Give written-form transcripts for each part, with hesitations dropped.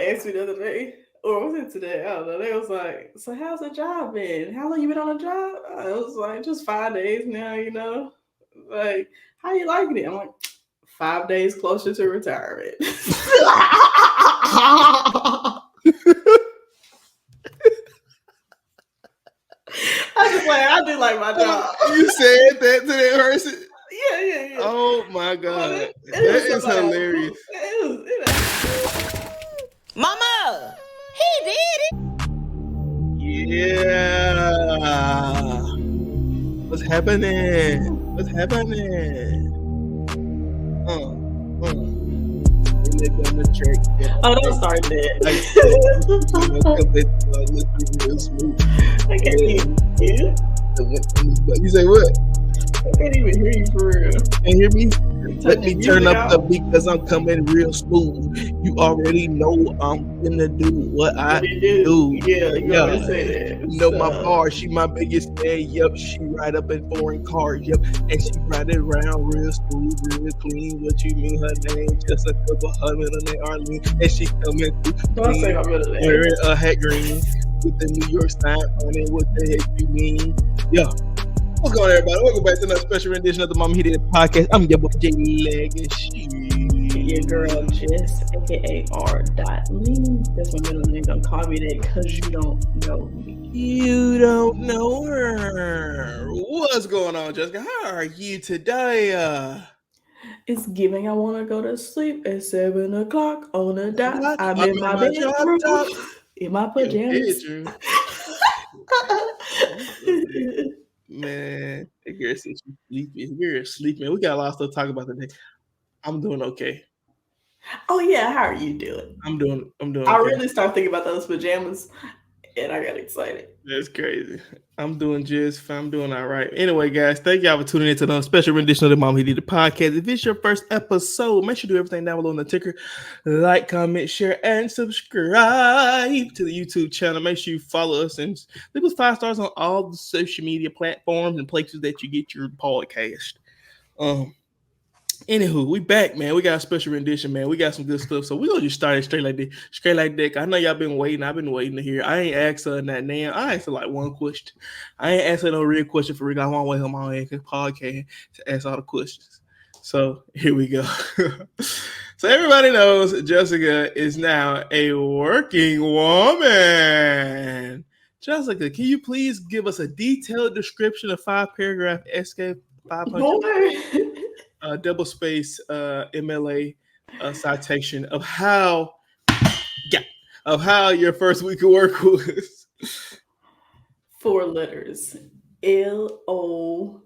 asked me the other day, or was it today? I don't know. They was like, "So how's the job been? How long you been on the job?" I was like, "Just 5 days now, you know." Like, how you liking it? I'm like, 5 days closer to retirement. I do like my job. You said that to that person? Yeah. Oh my God. It That is hilarious. Mama, he did it. Yeah. What's happening? What's happening? Oh, don't start that. I can't even hear you. You say what? I can't even hear you for real. Can you hear me? Let me turn up out. the beat because I'm coming real smooth. You already know I'm gonna do what I do. Yeah, you already say that. You know my bar, she my biggest fan. Yep, she ride up in foreign cars. Yep, and she ride it around real smooth, real clean. What you mean? Her name just a couple hundred on that Arlene, and she coming through. Don't say my middle name. Wearing a hat green with the New York sign on it. What the heck you mean? Yeah. What's going on, everybody? Welcome back to another special rendition of the MamaHeDidIt podcast. I'm your boy J Leg and your girl Jess, aka R.Lee. That's my middle name. Don't call me that because you don't know me. You don't know her. What's going on, Jessica? How are you today? It's giving. I want to go to sleep at 7 o'clock on the dot. I'm in my bedroom in my pajamas. Man, that girl said she's sleepy. You're sleeping. We got a lot of stuff to talk about today. I'm doing okay. Oh yeah, how are you doing? I'm doing I really started thinking about those pajamas and I got excited. That's crazy. I'm doing just fine. I'm doing all right. Anyway, guys, thank y'all for tuning in to the special rendition of the MamaHeDidIt podcast. If it's your first episode, make sure you do everything down below in the ticker. Like, comment, share, and subscribe to the YouTube channel. Make sure you follow us and leave us 5 stars on all the social media platforms and places that you get your podcast. Anywho, we back, man. We got a special rendition, man. We got some good stuff. So we're going to just start it straight like that. I know y'all been waiting. I've been waiting to hear. I ain't asked her that name. I asked her like one question. I ain't asked her no real question for real. I want to wait on my own podcast to ask all the questions. So here we go. So everybody knows Jessica is now a working woman. Jessica, can you please give us a detailed description of 5-paragraph essay, 500 double space MLA citation of how your first week of work was? 4 letters. LONG.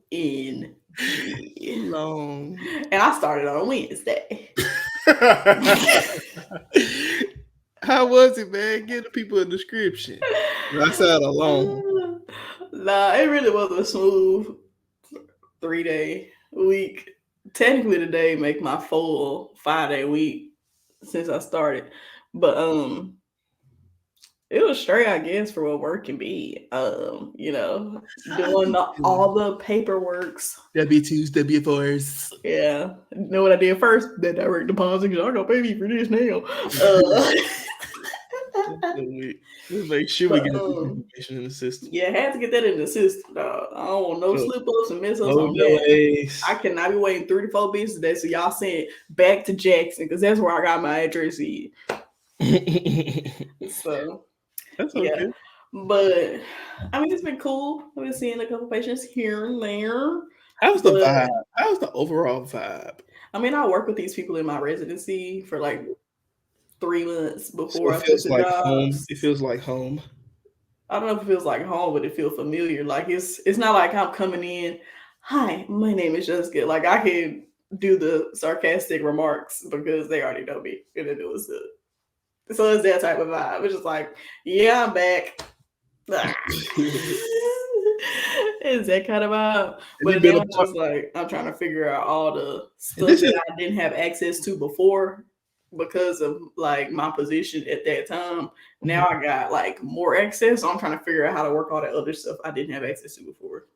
Long. And I started on Wednesday. How was it, man? Give the people a description. I said alone. Nah, it really was a smooth 3-day week. Technically today make my full 5-day week since I started. But it was straight, I guess, for what work can be. Doing all the paperworks. W-2s, W-4s. Yeah. You know what I did first? That direct deposit, because I'm going to pay me for this now. Make sure we get information in the system. Yeah, I had to get that in the system, dog. I don't want no slip-ups and mess-ups on that. I cannot be waiting 3 to 4 business days, so y'all send it back to Jackson, because that's where I got my address in. So... That's okay. Yeah. But I mean, it's been cool. I've been seeing a couple patients here and there. How's the vibe? How's the overall vibe? I mean, I work with these people in my residency for like 3 months before I took the like job. Home. It feels like home. I don't know if it feels like home, but it feels familiar. Like it's not like I'm coming in. Hi, my name is Jessica. Like I can do the sarcastic remarks because they already know me and they're doing stuff. So it's that type of vibe. It's just like, yeah, I'm back. It's that kind of vibe. But then I'm just like, I'm trying to figure out all the stuff that I didn't have access to before because of like my position at that time. Now I got like more access. So I'm trying to figure out how to work all that other stuff I didn't have access to before.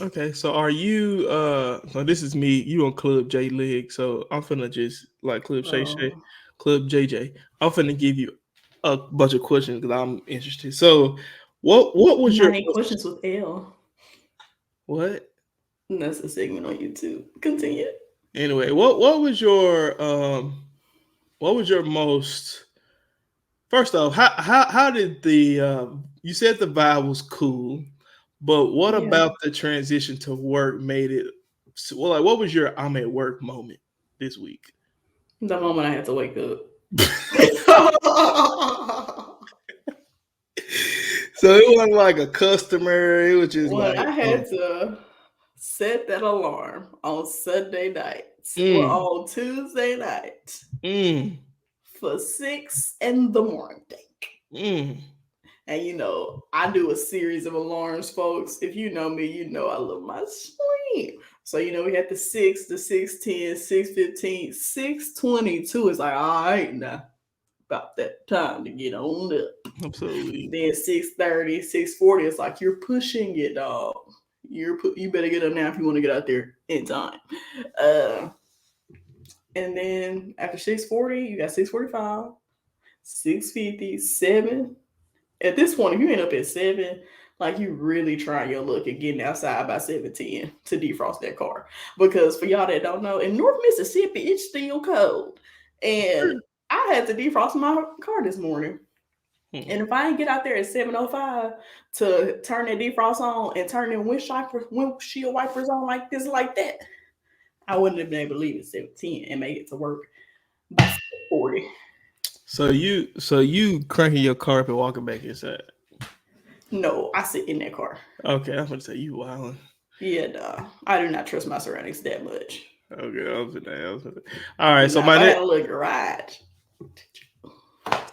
Okay, so are you so this is me, you on Club J Leg, so I'm finna just like Club Shay Shay, Club JJ. I'm finna give you a bunch of questions because I'm interested. So, what was your questions with L? What? That's a segment on YouTube. Continue. Anyway, what was your most first off, how did the you said the vibe was cool, but what about the transition to work made it well, like what was your I'm at work moment this week? The moment I had to wake up. So it wasn't like a customer, it was just I had to set that alarm on Sunday nights or on Tuesday night for 6 a.m. And you know, I do a series of alarms, folks. If you know me, you know I love my sleep. So you know, we had the 6, the 6:10, 6:15, 6:22 is like, all right, now about that time to get on up. Absolutely. Then 6:30, 6:40, it's like you're pushing it, dog. You better get up now if you want to get out there in time. And then after 6:40, you got 6:45, 6:50, 7. At this point, if you end up at 7, like you really trying your luck at getting outside by 7:10 to defrost that car. Because for y'all that don't know, in North Mississippi, it's still cold. And I had to defrost my car this morning. And if I didn't get out there at 7:05 to turn that defrost on and turn the windshield wipers on like this, like that, I wouldn't have been able to leave at 7:10 and make it to work by 6:40. So you cranking your car up and walking back inside? No, I sit in that car. Okay, I'm gonna say you wilding. Yeah, nah, I do not trust my surroundings that much. Okay, I was in that. All right, so my next little garage.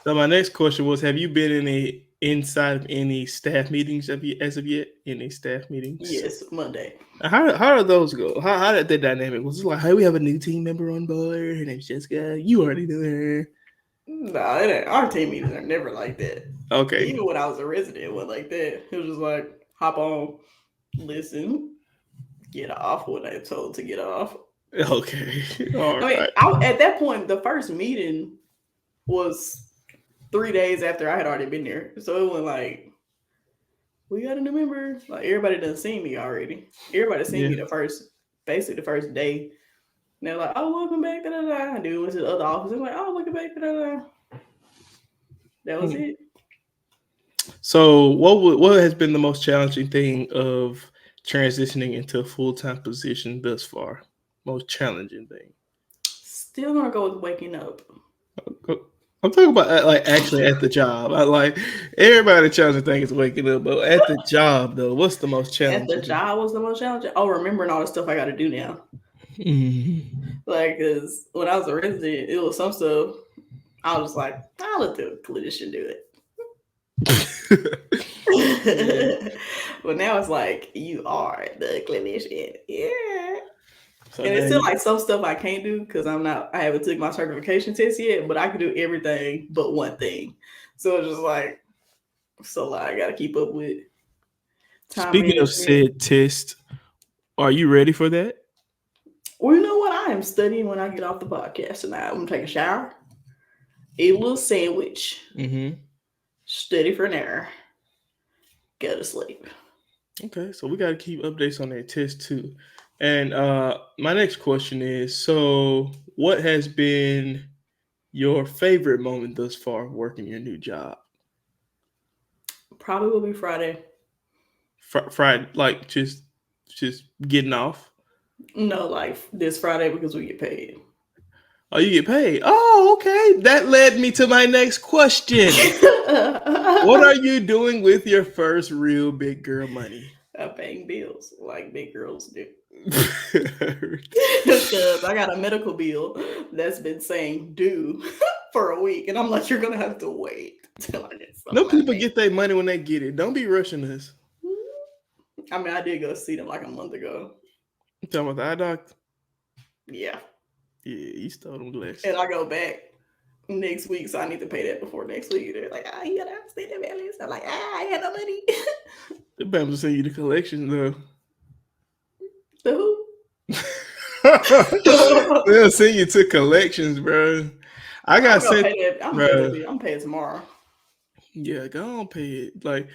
So my next question was: have you been inside of any staff meetings as of yet? Any staff meetings? Yes, Monday. How did those go? How did that dynamic? Was it like, hey, we have a new team member on board? Her name's Jessica. You already know her. No, our team meetings are never like that. Okay. Even when I was a resident, it wasn't like that. It was just like, hop on, listen, get off when I'm told to get off. Okay. All right. At that point, the first meeting was 3 days after I had already been there. So it was like, we got a new member. Like, everybody done seen me already. Everybody seen me the first day. And they're like, oh, welcome back. Da, da, da. And then we went to the other office. They're like, oh, welcome back. Da, da, da. That was it. So what has been the most challenging thing of transitioning into a full-time position thus far? Most challenging thing? Still gonna go with waking up. I'm talking about like actually at the job. I like everybody challenging thing is waking up, but at the job though, what's the most challenging? At the job was the most challenging. Oh, remembering all the stuff I got to do now. Like, because when I was a resident, it was some stuff I was like, I'll let the clinician do it. But now it's like, you are the clinician. Yeah. So and it's still like some stuff I can't do because I haven't took my certification test yet, but I can do everything but one thing. So it's just like, I got to keep up with time. Speaking of said test, are you ready for that? Well, you know what? I am studying when I get off the podcast tonight. I'm going to take a shower, eat a little sandwich, study for an hour, go to sleep. Okay, so we got to keep updates on that test too. And my next question is, so what has been your favorite moment thus far working your new job? Probably will be Friday. Friday, like just getting off? No, like this Friday because we get paid. Oh, you get paid? Oh, okay. That led me to my next question. What are you doing with your first real big girl money? I'm paying bills like big girls do. Because I got a medical bill that's been saying due for a week, and I'm like, you're gonna have to wait till I get something. No, people get their money when they get it. Don't be rushing this. I mean, I did go see them like a month ago. You talking about the eye doctor? Yeah. Yeah, you stole them glasses. And I go back next week, so I need to pay that before next week. They're like, you gotta stay the balance. I'm like, I had no money. The bank will send you the collection though. Who? They'll send you to collections, bro. I got sent. I'm gonna pay it tomorrow. Yeah, go on pay it. Like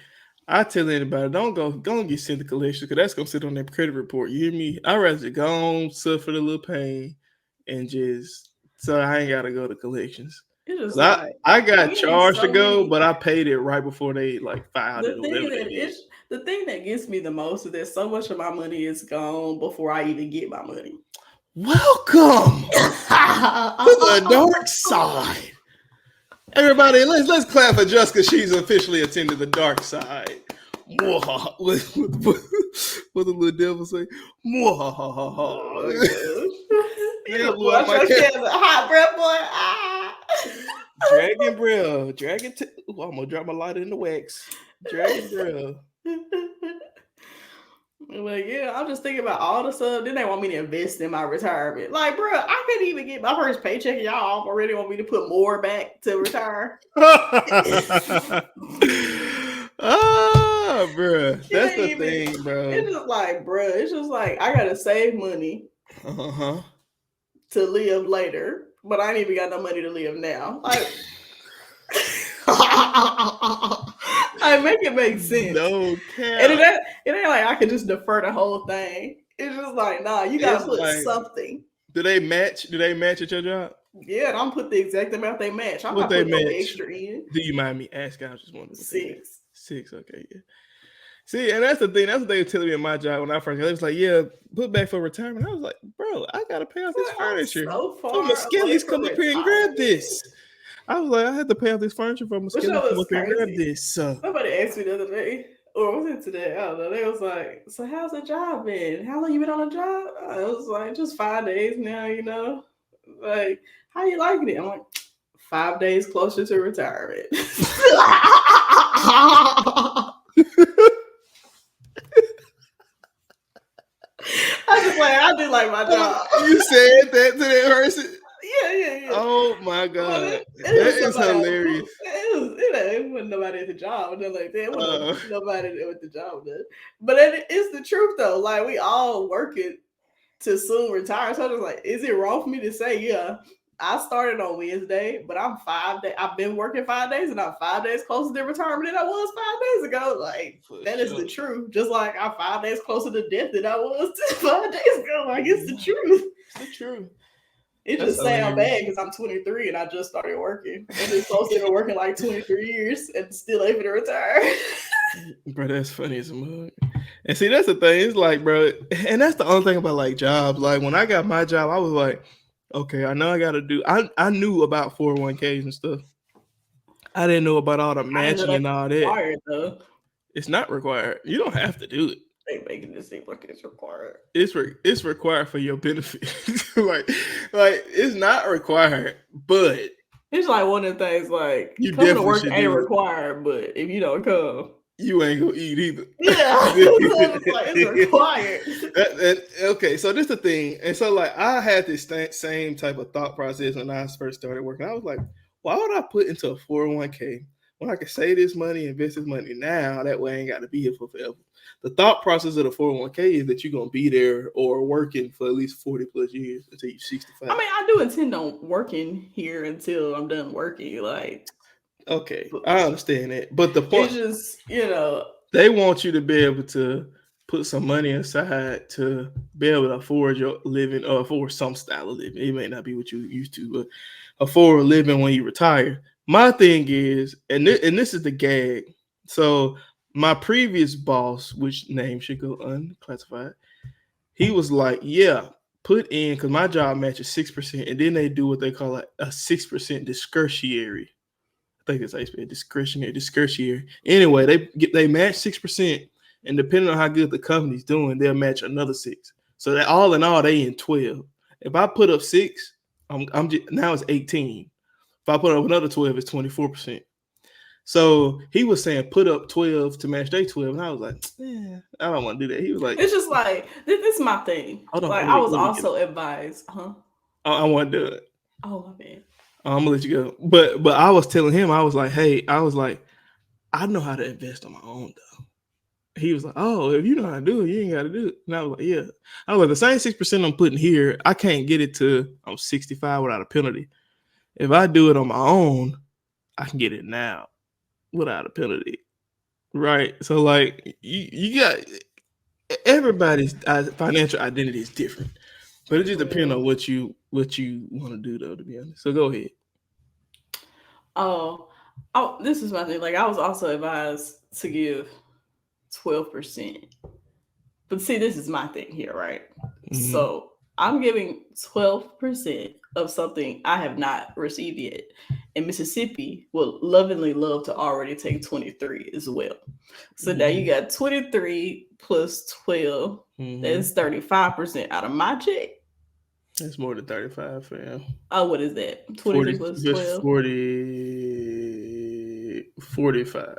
I tell anybody, don't go get sent to collection because that's gonna sit on their credit report. You hear me? I'd rather go on suffer the little pain and just so I ain't gotta go to collections. I got charged to go, but I paid it right before they like filed it. The thing that gets me the most is that so much of my money is gone before I even get my money. Welcome to the dark side. Everybody, let's clap for Jessica. She's officially attended the dark side. What the little devil say? Yeah, boy, hot breath, boy. Dragon breath. I'm gonna drop my lighter in the wax. Dragon breath. Like, yeah, I'm just thinking about all the stuff. Then they want me to invest in my retirement. Like, bro, I couldn't even get my first paycheck, and y'all already want me to put more back to retire. Bro, that's the thing, bro. It's just like, bro, it's just like I gotta save money to live later, but I ain't even got no money to live now. Like, I make it make sense. No cap. And it ain't like I can just defer the whole thing. It's just like, nah, you gotta put something. Do they match? Do they match at your job? Yeah, I don't put the exact amount they match. I'm what not putting no extra in. Do you mind me asking? I was just wondering. 6. 6, okay, yeah. See, and that's the thing. That's what they were telling me in my job when I first got. It was like, yeah, put back for retirement. I was like, bro, I gotta pay off this furniture. So far, my Skelly's come up here and grab this. I was like, I had to pay off this furniture for my Skelly come up here and grab this. Somebody asked me the other day, or was it today? I don't know. They was like, so how's the job been? How long you been on the job? I was like, just 5 days now, you know. Like, how you liking it? I'm like, 5 days closer to retirement. I did like my job. You said that to that person? Yeah. Oh my god, that is hilarious. It wasn't nobody at the job, nothing like that. It wasn't nobody with the job done. But it's the truth though. Like we all working to soon retire. So I was like, is it wrong for me to say, yeah, I started on Wednesday, but I'm 5 days. I've been working 5 days, and I'm 5 days closer to retirement than I was 5 days ago. Like is the truth. Just like I'm 5 days closer to death than I was 5 days ago. Like it's the truth. It's the truth. It just sounds bad because I'm 23 and I just started working. And it's supposed to be working like 23 years and still able to retire. Bro, that's funny as a mug. And see, that's the thing. It's like, bro, and that's the only thing about like jobs. Like when I got my job, I was like, okay, I know I got to do. I knew about 401ks and stuff. I didn't know about all the matching and all that. It's not required. You don't have to do it. They making it seem like it's required. It's required for your benefit. like it's not required, but it's like one of the things. Like you coming to work ain't required, but if you don't come, you ain't gonna eat either. Yeah, it's required. Okay, so this is the thing, and so like I had this same type of thought process when I first started working. I was like, why would I put into a 401k when I can save this money, invest this money now? That way I ain't got to be here for forever. The thought process of the 401k is that you're gonna be there or working for at least 40 plus years until you're 65. I mean, I do intend on working here until I'm done working. Like, okay, I understand that, but the point is just, they want you to be able to put some money aside to be able to afford your living or afford some style of living. It may not be what you used to, but afford a living when you retire. My thing is, and this is the gag. So my previous boss, which name should go unclassified, he was like, yeah, put in, because my job matches 6%, and then they do what they call a 6% discretionary. I think it's actually discretionary. Anyway, they match 6%, and depending on how good the company's doing, they'll match another 6. So that all in all, they in 12. If I put up 6, I'm just, now it's 18. If I put up another 12, it's 24%. So he was saying put up 12 to match their 12, and I was like, I don't want to do that. He was like, it's just like this is my thing. Like I was also advised, I want to do it. Oh my man. I'm gonna let you go. But I was telling him, I was like, I know how to invest on my own though. He was like, oh, if you know how to do it, you ain't got to do it. And I was like, yeah. I was like, the same 6% I'm putting here, I can't get it to I'm 65 without a penalty. If I do it on my own, I can get it now without a penalty. Right. So like you got everybody's financial identity is different. But it just depends on what you want to do though, to be honest. So go ahead. Oh, this is my thing. Like I was also advised to give 12%. But see, this is my thing here, right? Mm-hmm. So I'm giving 12% of something I have not received yet. And Mississippi will lovingly love to already take 23 as well. So now you got 23 plus 12. That's 35% out of my check. That's more than 35, fam. Oh, what is that? 23 plus 12? 45.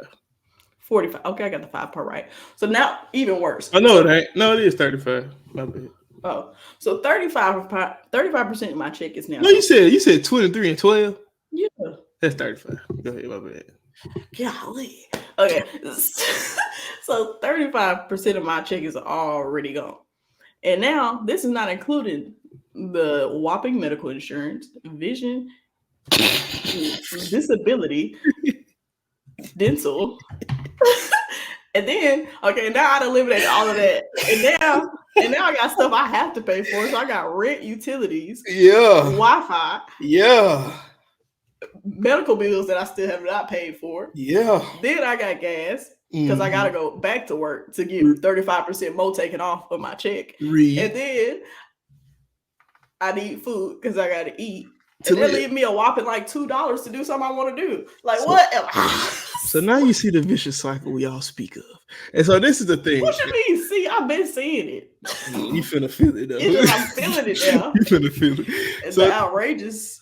45. Okay, I got the 5 part right. So now, even worse. Oh, no, it ain't. No, it is 35. My bad. Oh, so 35% of my check is now. No, you said 23 and 12? Yeah. That's 35. Go ahead, my bad. Golly. Okay. So 35% of my check is already gone. And now, this is not including the whopping medical insurance, vision, disability, dental. And then, okay, now I eliminated all of that. And now I got stuff I have to pay for. So I got rent, utilities, Wi-Fi, medical bills that I still have not paid for. Yeah. Then I got gas because I got to go back to work to get 35% more taken off of my check. And then I need food because I got to eat. And they leave me a whopping like $2 to do something I want to do. Like, what? So now you see the vicious cycle we all speak of. And so this is the thing. What you mean? See, I've been seeing it. You finna feel it, though. I'm feeling it now. You finna feel it. It's outrageous.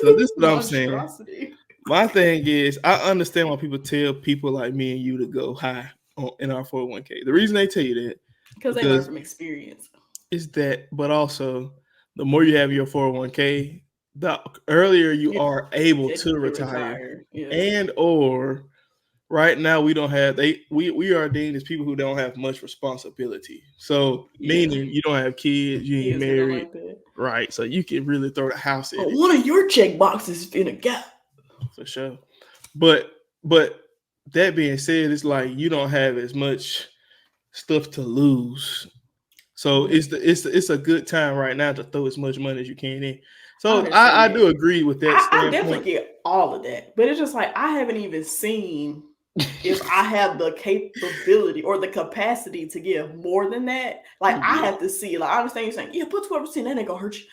So this is what I'm saying. My thing is, I understand why people tell people like me and you to go high in our 401k. The reason they tell you that. Because they learn from experience. Is that, but also, the more you have your 401k, the earlier you are able to retire. Yeah. And or right now we don't have we are deemed as people who don't have much responsibility. So meaning you don't have kids, you ain't married, like right? So you can really throw the house in. One of your check boxes is in a gap. For sure. But that being said, it's like you don't have as much stuff to lose. So it's a good time right now to throw as much money as you can in. So I do agree with that. I definitely get all of that, but it's just like I haven't even seen if I have the capability or the capacity to give more than that. Like I have to see. Like I understand you saying, yeah, put 12%, that ain't gonna hurt you,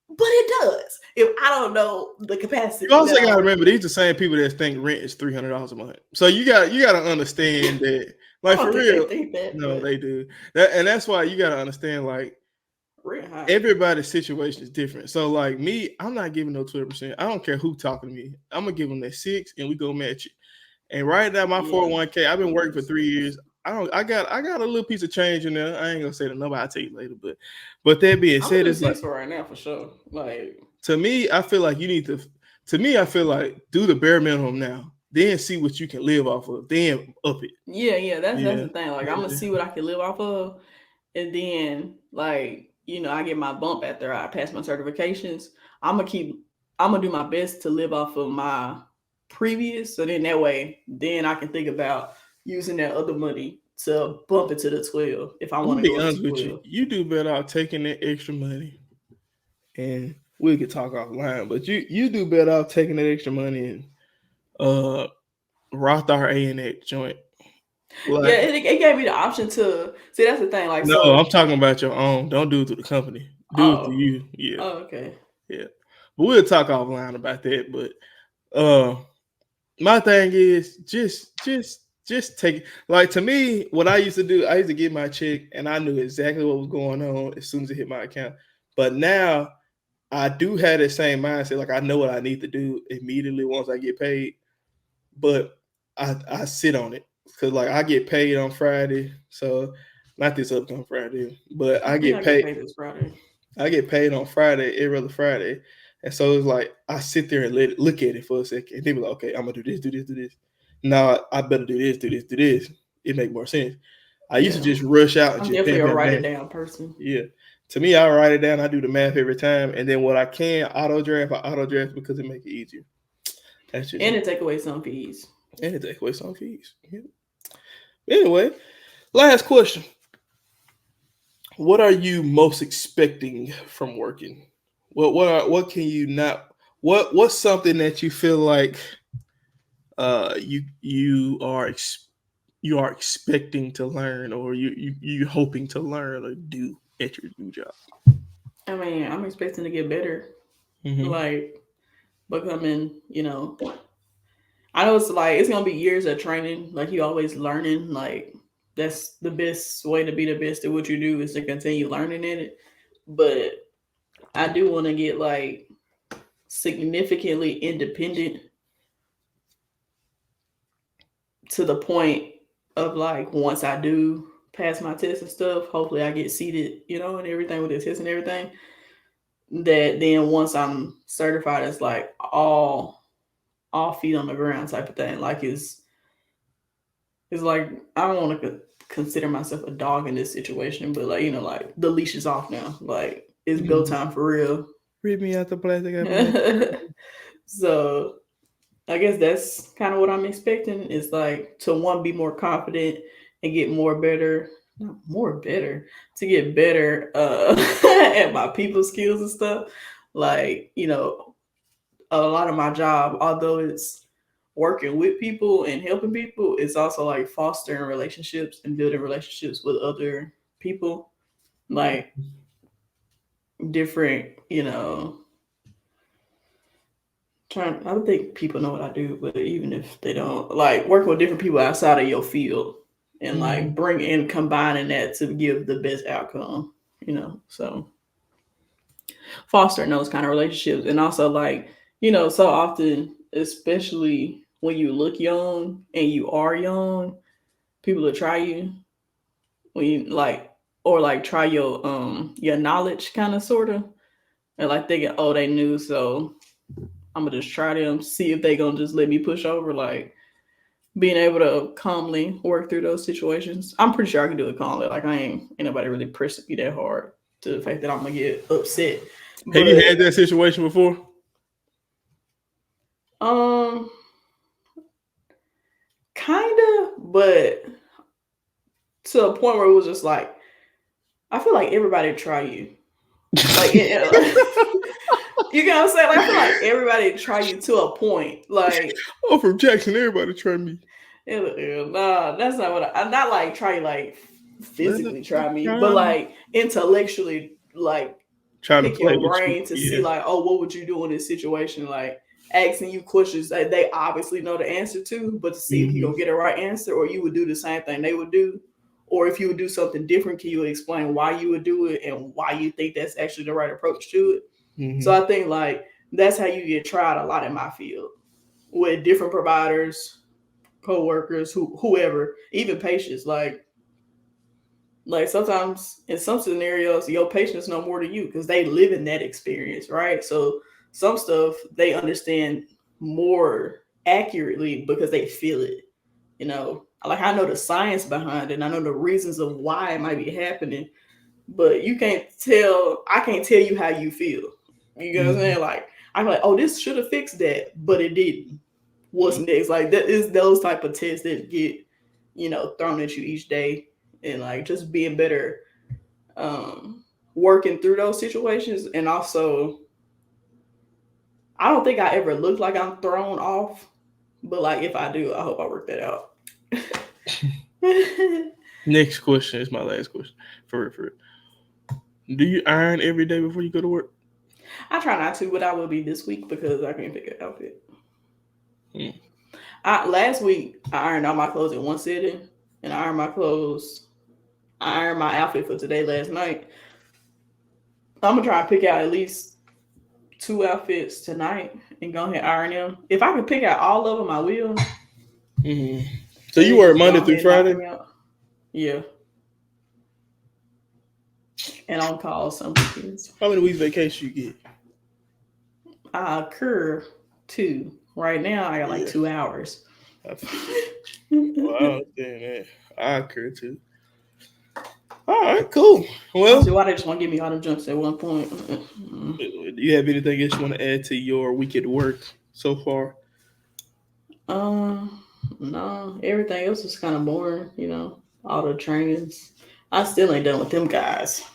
but it does. If I don't know the capacity, you also gotta remember these are the same people that think rent is $300 a month. So you gotta understand that. Like for real, they do. And that's why you gotta understand like. Everybody's situation is different. So like me, I'm not giving no 12%. I don't care who talking to me. I'm gonna give them that 6 and we go match it. And right now my 401k, I've been working for 3 years. I got a little piece of change in there. I ain't gonna say to nobody, I'll tell you later. But that being said, it's like for right now for sure. Like to me, I feel like you need I feel like do the bare minimum now. Then see what you can live off of. Then up it. Yeah, that's the thing. Like I'm gonna see what I can live off of, and then like. I get my bump after I pass my certifications. I'm gonna do my best to live off of my previous. So then that way, then I can think about using that other money to bump it to the 12 if I want to go to 12. With you. You do better off taking that extra money, and we could talk offline. But you do better off taking that extra money and Roth IRA in that joint. Like, it gave me the option to see. That's the thing. Like, no, I'm talking about your own. Don't do it through the company. Do it through you. Yeah. Oh, okay. Yeah, but we'll talk offline about that. But my thing is just take it. Like to me, what I used to do, I used to get my check, and I knew exactly what was going on as soon as it hit my account. But now I do have that same mindset. Like I know what I need to do immediately once I get paid, but I sit on it. Because like I get paid on Friday, so not this upcoming Friday, but I get paid this Friday. I get paid on Friday, every other Friday, and so it's like I sit there and look at it for a second, and then be like, okay, I'm gonna do this. Now I better do this. It make more sense. I used to just rush out. I'm definitely a write it down person. Yeah, To me, I write it down. I do the math every time, and then what I can auto draft, I auto draft because it makes it easier. That's just and it take away some fees. And it take away some fees. Yeah. Anyway, last question. What are you most expecting from working? What can you not? What's something that you feel like you are expecting to learn, or you hoping to learn or do at your new job? I mean, I'm expecting to get better. Mm-hmm. Like becoming, I know it's gonna be years of training. Like you always learning. Like that's the best way to be the best at what you do is to continue learning in it. But I do want to get like significantly independent to the point of like once I do pass my test and stuff, hopefully I get seated, and everything with the test and everything. That then once I'm certified, it's like all feet on the ground type of thing. Like it's like I don't want to consider myself a dog in this situation, but like like the leash is off now. Like it's go time for real. Read me out the plastic. So I guess that's kind of what I'm expecting is like to be more confident and get to get better at my people skills and stuff. Like, a lot of my job, although it's working with people and helping people, it's also like fostering relationships and building relationships with other people. Like different, I don't think people know what I do, but even if they don't, like working with different people outside of your field and like combining that to give the best outcome, so fostering those kind of relationships. And also like, so often, especially when you look young and you are young, people will try you when you like, or like try your knowledge kind of sort of, and like thinking, oh, they knew, so I'm gonna just try them, see if they gonna just let me push over. Like being able to calmly work through those situations. I'm pretty sure I can do it calmly. Like I ain't nobody really pressing me that hard to the fact that I'm gonna get upset. Have you had that situation before? Kind of, but to a point where it was just like, I feel like everybody try you. Like, you know what I'm saying? Like, I feel like everybody try you to a point. Like, oh, from Jackson, everybody try me. Nah, that's not what I'm not like try like physically try me, but like intellectually, like trying pick to play your brain to see like, oh, what would you do in this situation? Like asking you questions that they obviously know the answer to, but to see if you gonna get a right answer, or you would do the same thing they would do, or if you would do something different, can you explain why you would do it and why you think that's actually the right approach to it? So I think like that's how you get tried a lot in my field with different providers, co-workers, whoever, even patients. Like sometimes in some scenarios, your patients know more than you because they live in that experience, right? So some stuff they understand more accurately because they feel it. Like I know the science behind it, and I know the reasons of why it might be happening, but I can't tell you how you feel. You know what I'm saying? Like I'm like, oh, this should have fixed that, but it didn't. What's next? Like that is those type of tests that get, thrown at you each day, and like just being better, working through those situations. And also, I don't think I ever look like I'm thrown off, but like if I do, I hope I work that out. Next question is my last question. For it. Do you iron every day before you go to work? I try not to, but I will be this week because I can't pick an outfit. Last week I ironed all my clothes in one sitting, and I ironed my outfit for today last night. I'm gonna try to pick out at least 2 outfits tonight and go ahead and iron them. If I can pick out all of them, I will. So you work Monday through Friday? Yeah. And on call some weekends. How many weeks vacation you get? I occur 2. Right now I got like 2 hours. Well, I understand that. I occur 2. All right, cool. Well, why they just want to give me all them jumps at one point? Do you have anything else you want to add to your week at work so far? No, everything else is kind of boring. All the trainings. I still ain't done with them guys.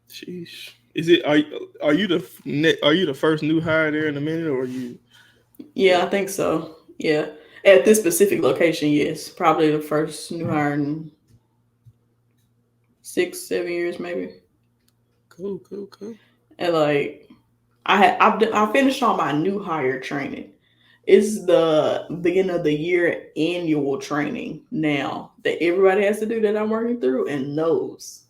Sheesh. Is it are you the first new hire there in a minute, or are you? Yeah, I think so. Yeah, at this specific location, yes, probably the first new hire in 6-7 years, maybe. Cool. And like, I finished all my new hire training. It's the beginning of the year annual training now that everybody has to do that I'm working through, and knows.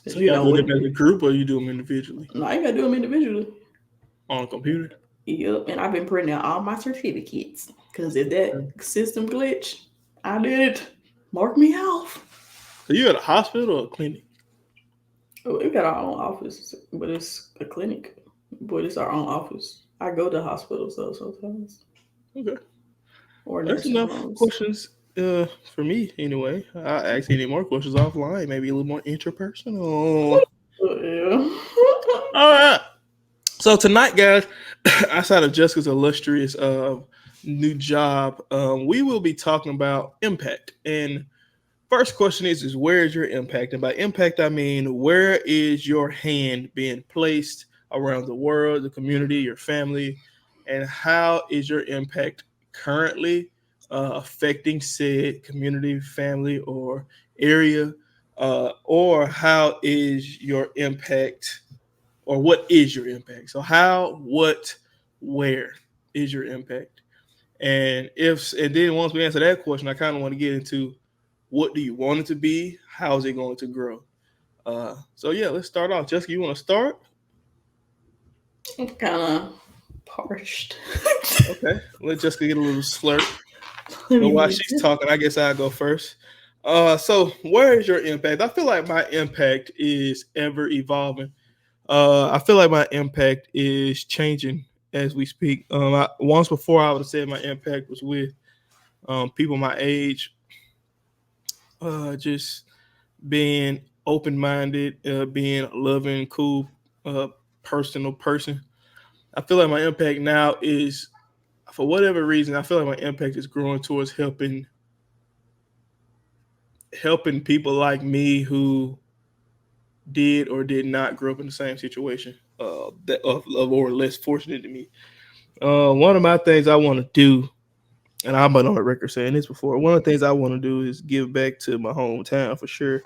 So y'all do them as a group, or you do them individually? No, I gotta do them individually On a computer. Yep, and I've been printing out all my certificates because if that system glitch, I did it. Mark me off. So you at a hospital or a clinic? Oh, we got our own office, but it's a clinic. But it's our own office. I go to hospitals though sometimes. Okay. Or that's enough questions for me anyway. I'll ask any more questions offline, maybe a little more interpersonal. Yeah. All right. So tonight, guys, outside of Jessica's illustrious new job, we will be talking about impact. And first question is where is your impact? And by impact, I mean, where is your hand being placed around the world, the community, your family, and how is your impact currently affecting said community, family, or area? Or how is your impact, or what is your impact? So how, what, where is your impact? And then once we answer that question, I kind of want to get into what do you want it to be? How is it going to grow? So yeah, let's start off. Jessica, you want to start? I'm kind of parched. Okay, let Jessica get a little slurp. But while she's talking, I guess I'll go first. So where is your impact? I feel like my impact is ever evolving. I feel like my impact is changing as we speak. Once before, I would have said my impact was with people my age, just being open-minded, being a loving, cool, personal person. I feel like my impact now is, for whatever reason, I feel like my impact is growing towards helping people like me who did or did not grow up in the same situation that or less fortunate than me. One of my things I want to do, and I've been on the record saying this before, one of the things I want to do is give back to my hometown for sure.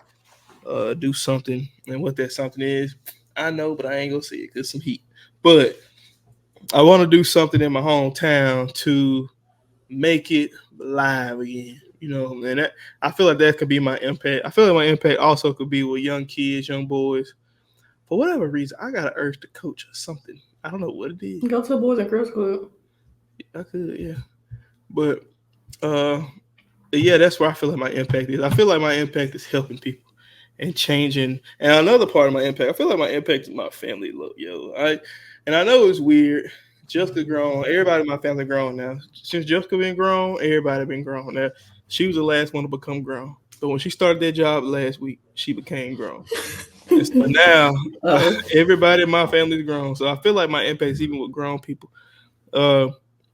Do something, and what that something is, I know, but I ain't gonna say it because some heat. But I want to do something in my hometown to make it live again, and that, I feel like that could be my impact. I feel like my impact also could be with young kids, young boys. For whatever reason, I got an urge to coach or something. I don't know what it is. Go to the Boys and Girls Club. I could, yeah. But yeah, that's where I feel like my impact is. I feel like my impact is helping people and changing. And another part of my impact, I feel like my impact is my family. Look, and I know it's weird. Jessica grown. Everybody in my family grown now. Since Jessica been grown, everybody been grown. Now, she was the last one to become grown. But when she started that job last week, she became grown. And so now, everybody in my family is grown. So I feel like my impact is even with grown people. I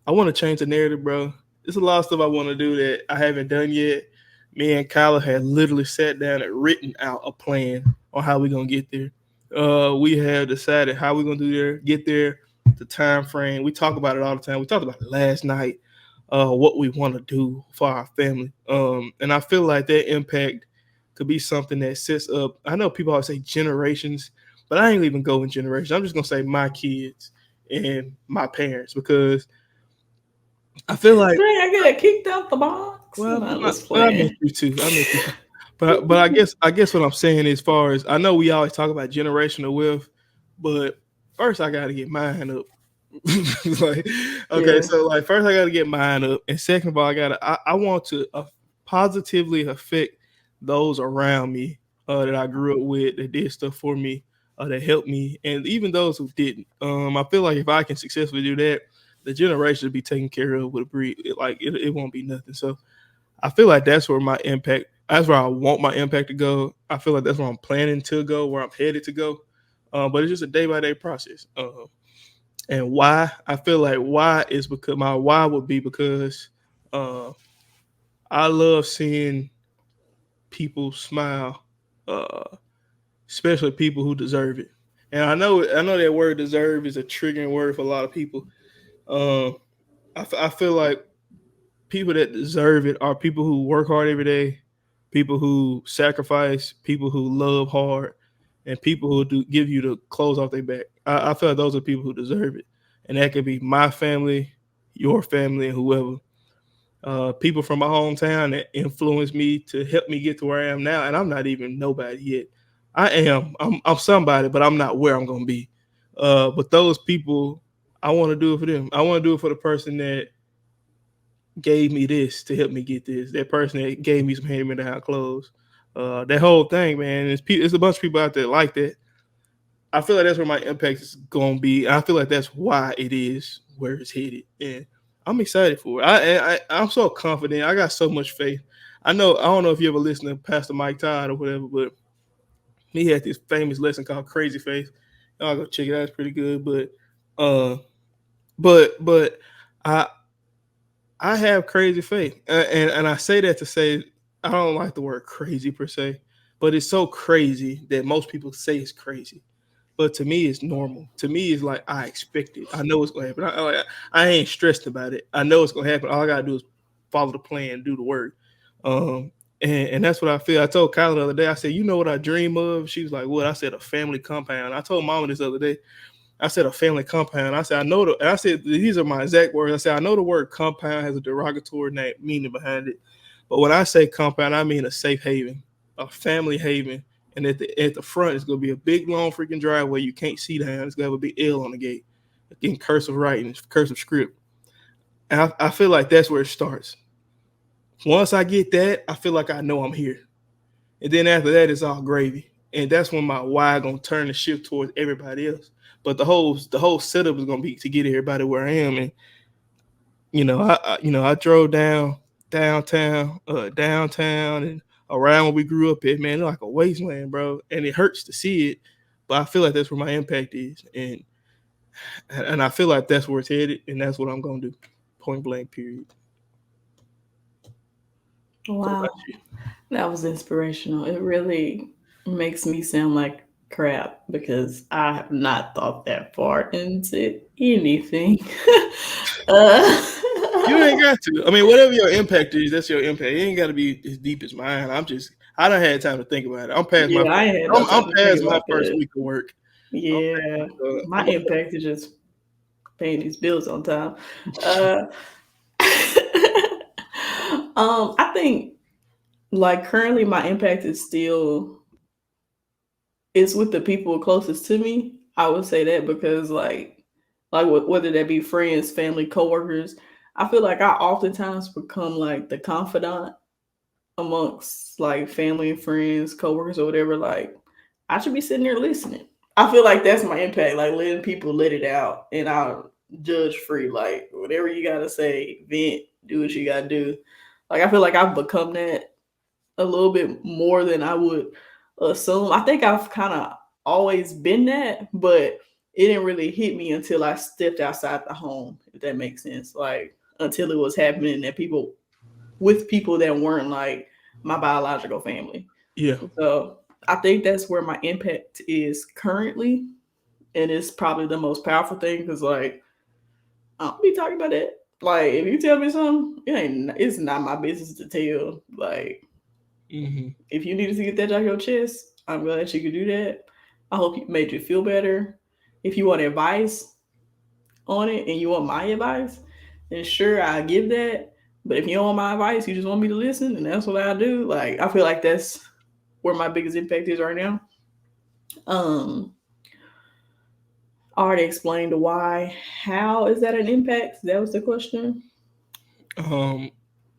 want to change the narrative, bro. There's a lot of stuff I want to do that I haven't done yet. Me and Kyla had literally sat down and written out a plan on how we're going to get there. We have decided how we're going to get there, the time frame. We talk about it all the time. We talked about it last night, what we want to do for our family. And I feel like that impact could be something that sets up, I know people always say generations, but I ain't even going generations. I'm just going to say my kids and my parents, because I feel like I get kicked out the box. Well, I meant you too. But I guess what I'm saying, as far as I know, we always talk about generational wealth, but first I got to get mine up. So like first I got to get mine up, and second of all, I want to positively affect those around me that I grew up with, that did stuff for me, that helped me, and even those who didn't. I feel like if I can successfully do that, the generation will be taken care of with a breed. It won't be nothing. So I feel like that's where my impact that's where I want my impact to go. I feel like that's where I'm planning to go, where I'm headed to go. But it's just a day by day process. And why? I feel like why is because my why would be because uh, I love seeing people smile, uh, especially people who deserve it. And I know that word "deserve" is a triggering word for a lot of people. Um, I feel like people that deserve it are people who work hard every day, people who sacrifice, people who love hard, and people who do give you the clothes off their back. I feel like those are people who deserve it, and that could be my family, your family, and whoever. People from my hometown that influenced me to help me get to where I am now, and I'm not even nobody yet. I am. I'm somebody, but I'm not where I'm gonna be. But those people, I want to do it for them. I want to do it for the person that gave me this to help me get this. That person that gave me some hand-me-down clothes. That whole thing, man. It's a bunch of people out there like that. I feel like that's where my impact is gonna be. I feel like that's why it is where it's headed, and I'm excited for it. I'm so confident. I got so much faith. I know. I don't know if you ever listened to Pastor Mike Todd or whatever, but he had this famous lesson called "Crazy Faith." I'll go check it out. It's pretty good, uh, but I I have crazy faith, and I say that to say I don't like the word crazy per se, but it's so crazy that most people say it's crazy. But to me, it's normal. To me, it's like I expect it. I know it's gonna happen. I ain't stressed about it. I know it's gonna happen. All I gotta do is follow the plan, do the work. And that's what I feel. I told Kyla the other day. I said, "You know what I dream of?" She was like, "What?" I said, "A family compound." I told Mama this other day. I said, "A family compound." I said, "I know the." And I said, "These are my exact words." I said, "I know the word compound has a derogatory meaning behind it, but when I say compound, I mean a safe haven, a family haven." And at the front, it's gonna be a big long freaking driveway you can't see down. It's gonna have a big L on the gate, in cursive writing, cursive script. And I feel like that's where it starts. Once I get that, I feel like I know I'm here. And then after that, it's all gravy. And that's when my why gonna turn the shift towards everybody else. But the whole setup is gonna be to get everybody where I am. And I drove downtown and around where we grew up at, man, like a wasteland, bro. And it hurts to see it, but I feel like that's where my impact is, and I feel like that's where it's headed, and that's what I'm gonna do. Point blank. Period. Wow, that was inspirational. It really makes me sound like crap because I have not thought that far into anything. uh, You ain't got to. I mean, whatever your impact is, that's your impact. It ain't got to be as deep as mine. I don't had time to think about it. I'm past yeah, my. I ain't had no time I'm to think past my about first that. week of work. Yeah, my I'm a, impact is just paying these bills on time. Uh, I think like currently my impact is still it's with the people closest to me. I would say that because whether that be friends, family, coworkers, I feel like I oftentimes become like the confidant amongst like family and friends, coworkers, or whatever. Like I should be sitting there listening. I feel like that's my impact, like letting people let it out, and I'll judge free. Like whatever you gotta say, vent, do what you gotta do. Like I feel like I've become that a little bit more than I would assume. I think I've kind of always been that, but it didn't really hit me until I stepped outside the home, if that makes sense. Like until it was happening that people that weren't like my biological family. yeah. So I think that's where my impact is currently. And it's probably the most powerful thing because like I don't be talking about that. Like if you tell me something, it's not my business to tell. Like Mm-hmm. if you needed to get that off your chest, I'm glad you could do that. I hope it made you feel better. If you want advice on it and you want my advice, then sure I'll give that. But if you don't want my advice, you just want me to listen, and that's what I do. Like I feel like that's where my biggest impact is right now. Um, I already explained why. How is that an impact? That was the question.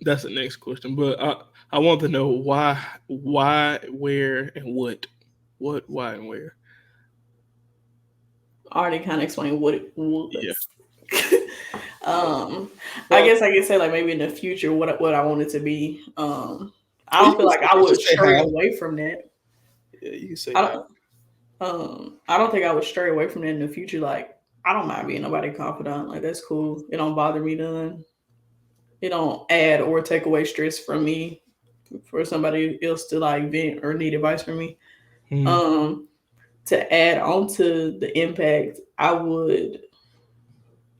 That's the next question, but I want to know why, where, and what, why, and where. I already kind of explained what it Yeah. was. I guess I could say like maybe in the future what I want it to be. I don't feel like I would stray away from that. Yeah, you can say I don't think I would stray away from that in the future. Like, I don't mind being nobody's confidant. Like, that's cool. It don't bother me none. It don't add or take away stress from me for somebody else to like vent or need advice from me. To add on to the impact, I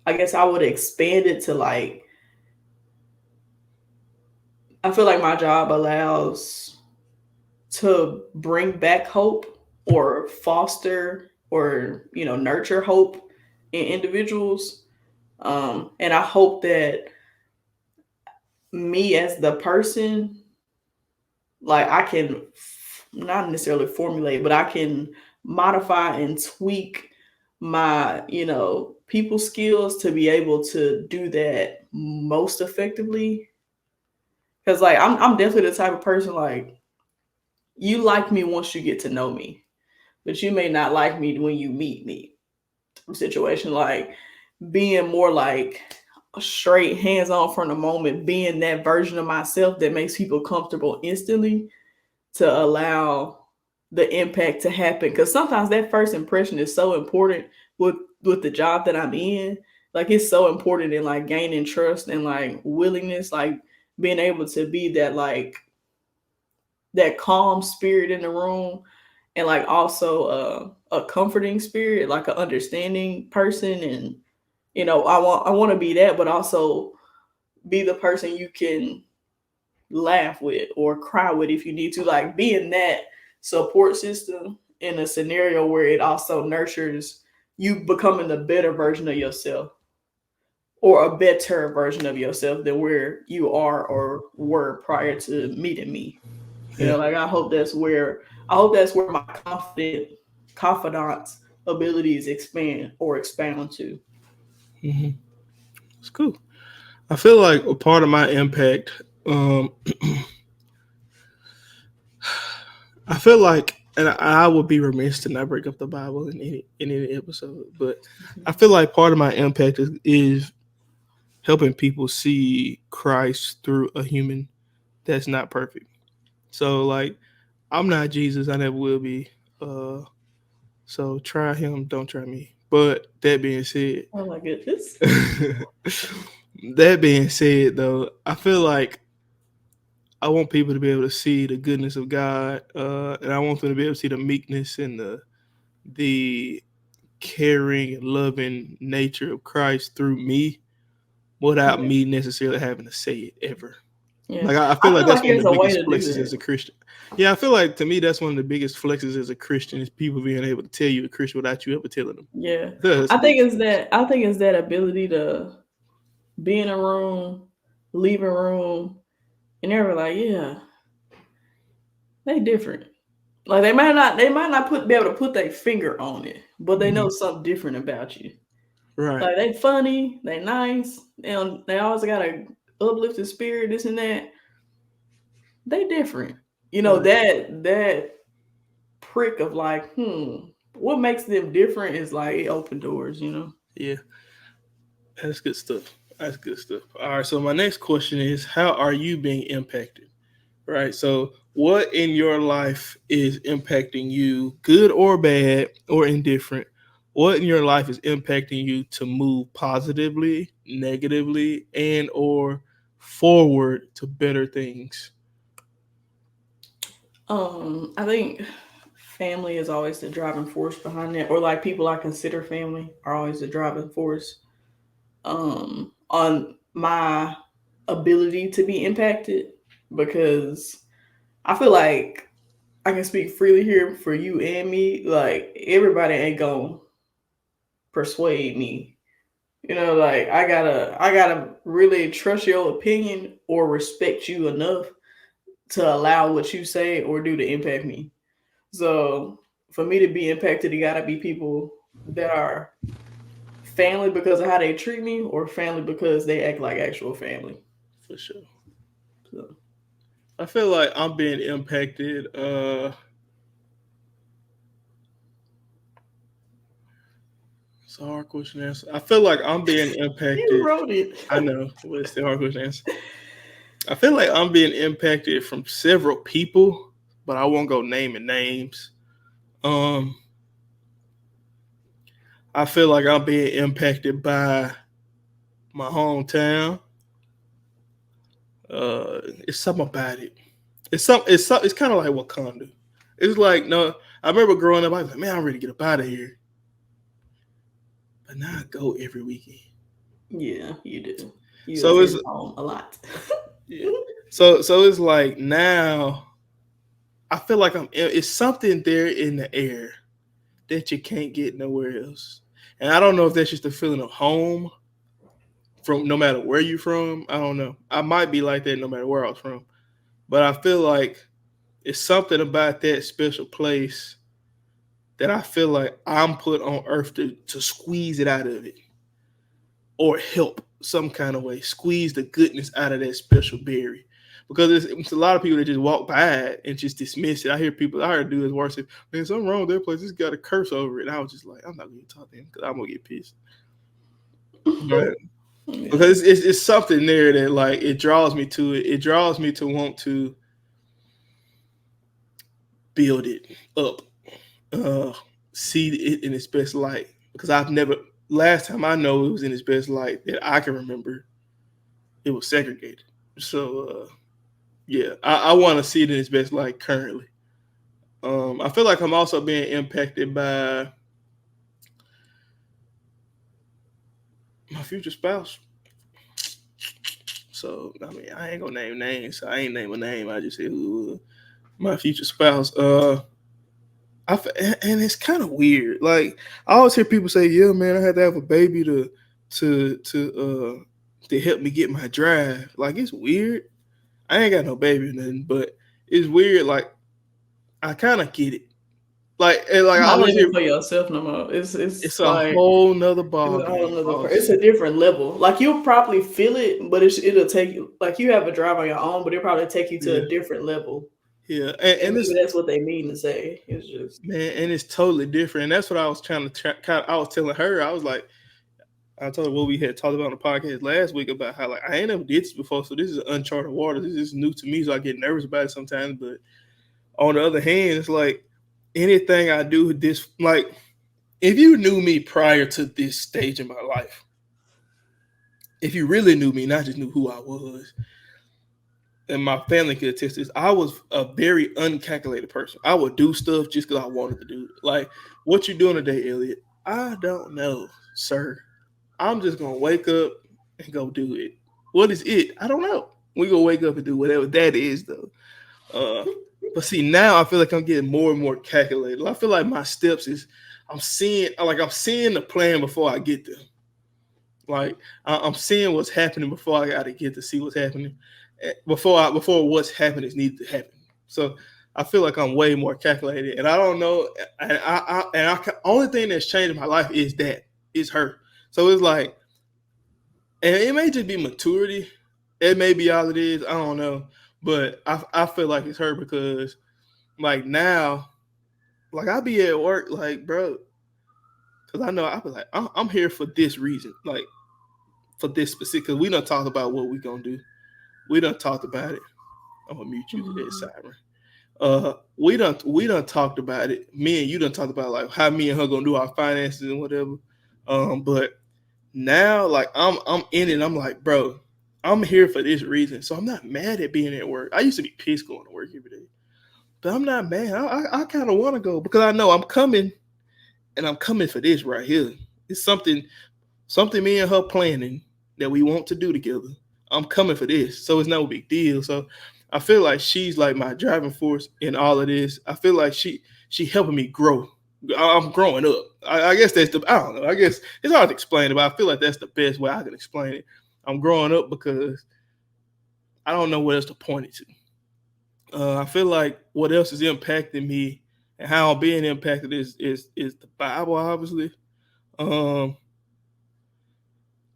guess I would expand it to like, I feel like my job allows to bring back hope or foster or, nurture hope in individuals. And I hope that me as the person, like I can not necessarily formulate, but I can modify and tweak my, people skills to be able to do that most effectively. Cause like I'm definitely the type of person like you like me once you get to know me, but you may not like me when you meet me. Situation like being more like straight hands on from the moment, being that version of myself that makes people comfortable instantly to allow the impact to happen. Because sometimes that first impression is so important with the job that I'm in. Like it's so important in like gaining trust and like willingness, like being able to be that like that calm spirit in the room and like also a comforting spirit, like an understanding person. And I want to be that, but also be the person you can laugh with or cry with if you need to, like being that support system in a scenario where it also nurtures you becoming a better version of yourself or a better version of yourself than where you are or were prior to meeting me. Like I hope that's where my confidence abilities expand or expound to. It's cool. I feel like a part of my impact, I feel like, and I would be remiss to not break up the Bible in any episode, but I feel like part of my impact is helping people see Christ through a human that's not perfect. So like, I'm not Jesus, I never will be. So try him, don't try me. But that being said, Oh my goodness. that being said, though, I feel like I want people to be able to see the goodness of God, and I want them to be able to see the meekness and the caring and loving nature of Christ through me, without me necessarily having to say it ever. Yeah. Like I feel like that's one of the biggest flexes as a Christian. Yeah, I feel like to me that's one of the biggest flexes as a Christian is people being able to tell you a Christian without you ever telling them. Yeah, I think it's that ability to be in a room, leave a room, and they're like, yeah, they different. Like they might not be able to put their finger on it, but they know something different about you. Right. Like they funny, they nice, they always got a uplifted spirit, this and that. They different. That prick of like, what makes them different is like it opened doors, Yeah. That's good stuff. All right. So my next question is, how are you being impacted? Right. So what in your life is impacting you, good or bad or indifferent? What in your life is impacting you to move positively, negatively, and or forward to better things? I think family is always the driving force behind that, or like people I consider family are always the driving force on my ability to be impacted, because I feel like I can speak freely here for you and me. Like everybody ain't gonna persuade me. Like I gotta really trust your opinion or respect you enough to allow what you say or do to impact me. So for me to be impacted, it gotta be people that are family because of how they treat me, or family because they act like actual family. For sure. So I feel like I'm being impacted. It's a hard question to answer. I feel like I'm being impacted. You wrote it. I know, but it's the hard question to answer. I feel like I'm being impacted from several people, but I won't go naming names. I feel like I'm being impacted by my hometown. It's something about it. It's kind of like Wakanda. It's like, no, I remember growing up, I was like, man, I'm ready to get up out of here. But now I go every weekend. Yeah, you do. You So it's home a lot. yeah. So it's like now I feel like it's something there in the air that you can't get nowhere else. And I don't know if that's just the feeling of home from no matter where you're from. I don't know. I might be like that no matter where I was from. But I feel like it's something about that special place that I feel like I'm put on earth to squeeze it out of it or help some kind of way, squeeze the goodness out of that special berry. Because it's a lot of people that just walk by it and just dismiss it. I heard dudes worse say, man, something wrong with that place. It's got a curse over it. And I was just like, I'm not going to talk to him because I'm going to get pissed. Right? Yeah. Because it's something there that like it draws me to it. It draws me to want to build it up, see it in its best light. Because last time I know it was in its best light that I can remember, it was segregated. So yeah, I want to see it in its best light currently. I feel like I'm also being impacted by my future spouse. So I mean, I ain't gonna name names. So I ain't name a name. I just say who my future spouse. And it's kind of weird. Like I always hear people say, "Yeah, man, I had to have a baby to help me get my drive." Like it's weird. I ain't got no baby or nothing, but it's weird. Like I kind of get it. Like I always hear for yourself no more. It's a like, whole nother ball. It's a different level. Like you'll probably feel it, but it'll take you. Like you have a drive on your own, but it'll probably take you to a different level. Yeah, and that's what they mean to say. It's just man, and it's totally different. And that's what I was trying to I was telling her. I was like, I told her what we had talked about on the podcast last week about how like I ain't never did this before, so this is uncharted water. This is new to me, so I get nervous about it sometimes. But on the other hand, it's like anything I do, this like if you knew me prior to this stage in my life, if you really knew me, not just knew who I was, and my family could attest this, I was a very uncalculated person. I would do stuff just because I wanted to do it. Like, what you doing today, Elliot? I don't know, sir. I'm just gonna wake up and go do it. What is it? I don't know. We gonna wake up and do whatever that is, though. But see, now I feel like I'm getting more and more calculated. I feel like my steps is I'm seeing the plan before I get there. Like I'm seeing what's happening before I got to get to see what's happening. Before what's happening is needed to happen. So I feel like I'm way more calculated, and I don't know. Only thing that's changed in my life is her. So it's like, and it may just be maturity. It may be all it is. I don't know, but I feel like it's her because, like now, like I be at work, like bro, because I know I be like I'm here for this reason, like for this specific. Because we done talked about what we gonna do. We done talked about it. I'm gonna mute you to that siren. We done talked about it. Me and you done talked about like how me and her gonna do our finances and whatever. But now like I'm in it. I'm like, bro, I'm here for this reason. So I'm not mad at being at work. I used to be pissed going to work every day, but I'm not mad. I kind of want to go because I know I'm coming, and I'm coming for this right here. It's something me and her planning that we want to do together. I'm coming for this, so it's no big deal. So I feel like she's like my driving force in all of this. I feel like she helping me grow. I'm growing up. I guess I don't know. I guess it's hard to explain it, but I feel like that's the best way I can explain it. I'm growing up because I don't know what else to point it to. I feel like what else is impacting me and how I'm being impacted is the Bible, obviously.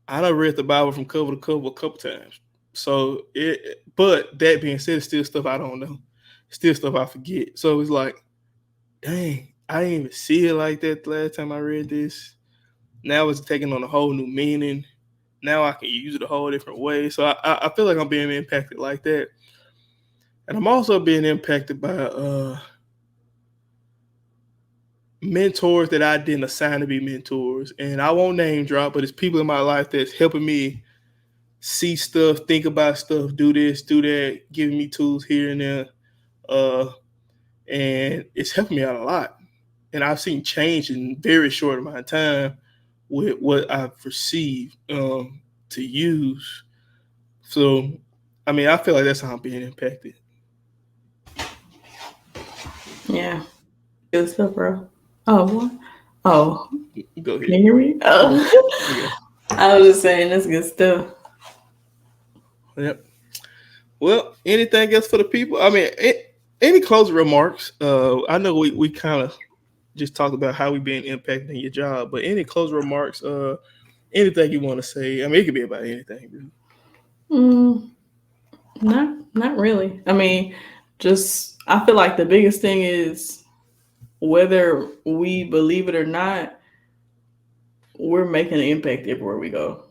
I done read the Bible from cover to cover a couple times. So but that being said, it's still stuff I don't know. Still stuff I forget. So it's like, dang, I didn't even see it like that the last time I read this. Now it's taking on a whole new meaning. now I can use it a whole different way. So I feel like I'm being impacted like that. And I'm also being impacted by mentors that I didn't assign to be mentors. And I won't name drop, but it's people in my life that's helping me see stuff, think about stuff, do this, do that, giving me tools here and there. And it's helping me out a lot. And I've seen change in very short amount of time with what I've received to use. So, I mean, I feel like that's how I'm being impacted. Yeah. Good stuff, bro. Oh, Go ahead. Can you hear me? Oh. Yeah. I was just saying, that's good stuff. Yep. Well, anything else for the people? I mean, any closing remarks? I know we kind of just talked about how we being impacted in your job, but any closing remarks? Anything you want to say? I mean, it could be about anything. Really. Not really. I mean, just I feel like the biggest thing is whether we believe it or not, we're making an impact everywhere we go.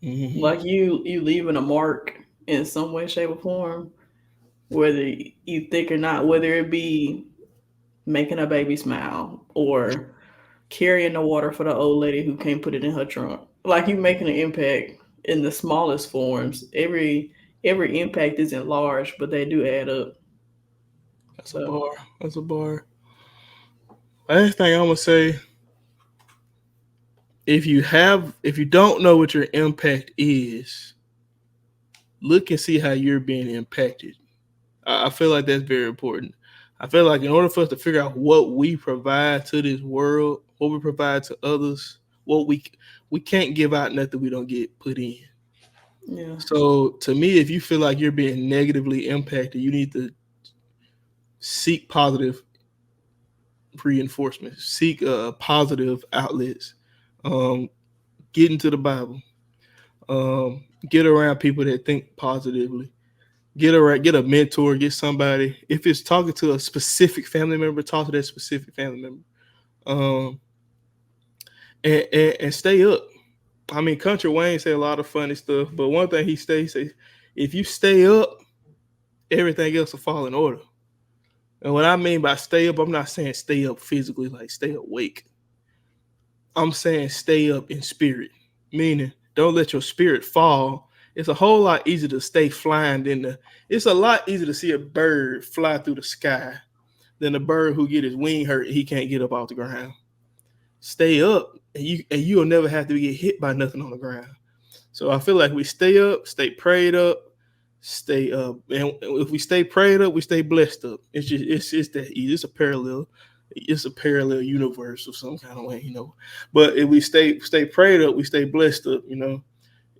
Mm-hmm. Like you leaving a mark in some way, shape, or form, whether you think or not, whether it be making a baby smile or carrying the water for the old lady who can't put it in her trunk. Like you making an impact in the smallest forms. Every impact isn't large, but they do add up. That's a bar. Last thing I'm gonna say, if you don't know what your impact is, look and see how you're being impacted. I feel like that's very important. I feel like in order for us to figure out what we provide to this world, what we provide to others, what we can't give out nothing we don't get put in. Yeah. So to me, if you feel like you're being negatively impacted, you need to seek positive reinforcement, seek positive outlets, get into the Bible, get around people that think positively. Get a mentor, get somebody. If it's talking to a specific family member, talk to that specific family member. And stay up. I mean, Country Wayne said a lot of funny stuff, but one thing he says, if you stay up, everything else will fall in order. And what I mean by stay up, I'm not saying stay up physically, like stay awake. I'm saying stay up in spirit, meaning don't let your spirit fall. It's a whole lot easier to stay flying it's a lot easier to see a bird fly through the sky than a bird who get his wing hurt and he can't get up off the ground. Stay up and you'll never have to get hit by nothing on the ground. So I feel like we stay up, stay prayed up, stay up. And if we stay prayed up, we stay blessed up. It's just that easy. It's a parallel universe of some kind of way, you know. But if we stay prayed up, we stay blessed up, you know.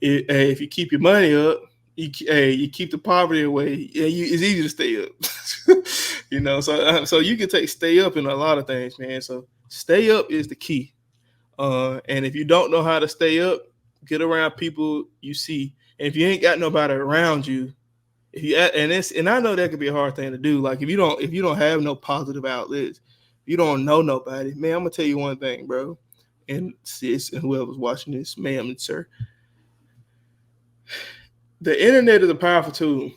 If you keep your money up, you keep the poverty away. It's easy to stay up, you know. So you can stay up in a lot of things, man. So stay up is the key. And if you don't know how to stay up, get around people you see. And if you ain't got nobody around you, and I know that could be a hard thing to do. Like if you don't have no positive outlets, you don't know nobody, man. I'm gonna tell you one thing, bro, and sis and whoever's watching this, ma'am and sir. The internet is a powerful tool.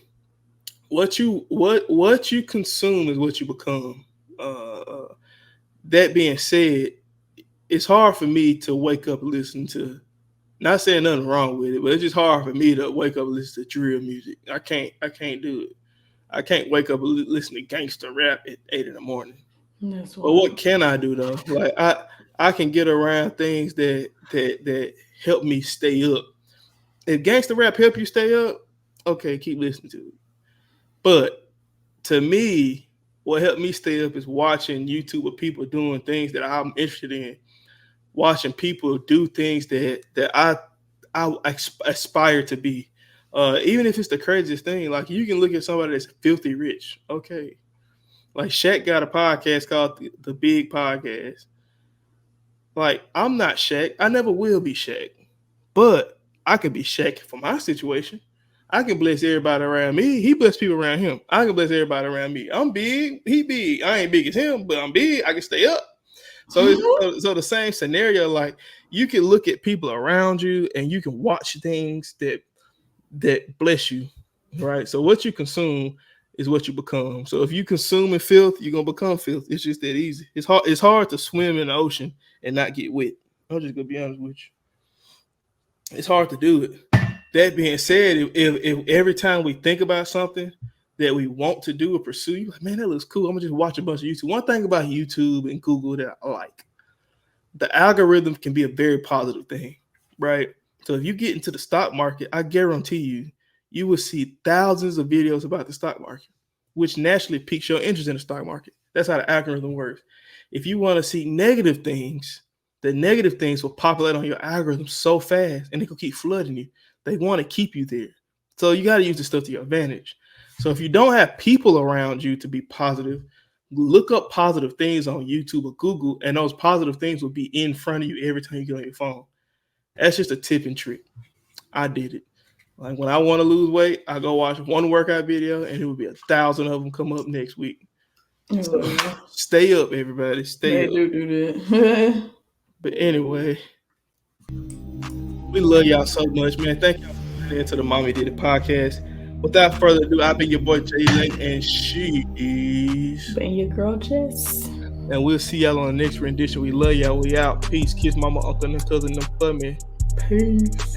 What you consume is what you become. That being said, it's hard for me to wake up and listen to. Not saying nothing wrong with it, but it's just hard for me to wake up and listen to drill music. I can't do it. I can't wake up and listen to gangster rap at 8 a.m. But what can I do though? Like I can get around things that help me stay up. If gangster rap help you stay up, okay, keep listening to it. But to me, what helped me stay up is watching YouTube of people doing things that I'm interested in. Watching people do things that I aspire to be. Even if it's the craziest thing, like you can look at somebody that's filthy rich. Okay. Like Shaq got a podcast called the Big Podcast. Like, I'm not Shaq. I never will be Shaq. But I can be Shaq for my situation. I can bless everybody around me. He bless people around him. I can bless everybody around me. I'm big. He big. I ain't big as him, but I'm big. I can stay up. So the same scenario, like you can look at people around you and you can watch things that bless you, right? So what you consume is what you become. So if you consume in filth, you're gonna become filth. It's just that easy. It's hard to swim in the ocean and not get wet. I'm just gonna be honest with you. It's hard to do it. That being said, if every time we think about something that we want to do or pursue, you're like, man, that looks cool. I'm gonna just watch a bunch of YouTube. One thing about YouTube and Google that I like, the algorithm can be a very positive thing, right? So if you get into the stock market, I guarantee you will see thousands of videos about the stock market, which naturally piques your interest in the stock market. That's how the algorithm works. If you want to see negative things, the negative things will populate on your algorithm so fast and they will keep flooding you. They want to keep you there. So you got to use the stuff to your advantage. So if you don't have people around you to be positive, look up positive things on YouTube or Google, and those positive things will be in front of you every time you get on your phone. That's just a tip and trick. I did it. Like when I want to lose weight, I go watch one workout video and it will be 1,000 of them come up next week. So stay up, everybody. Stay up. Do that. But anyway, we love y'all so much, man. Thank y'all for tuning into the MamaHeDidIt podcast. Without further ado, I've been your boy Jay Lane, and she's been your girl Jess. And we'll see y'all on the next rendition. We love y'all. We out. Peace. Kiss mama, uncle, and cousin, them for me. Peace.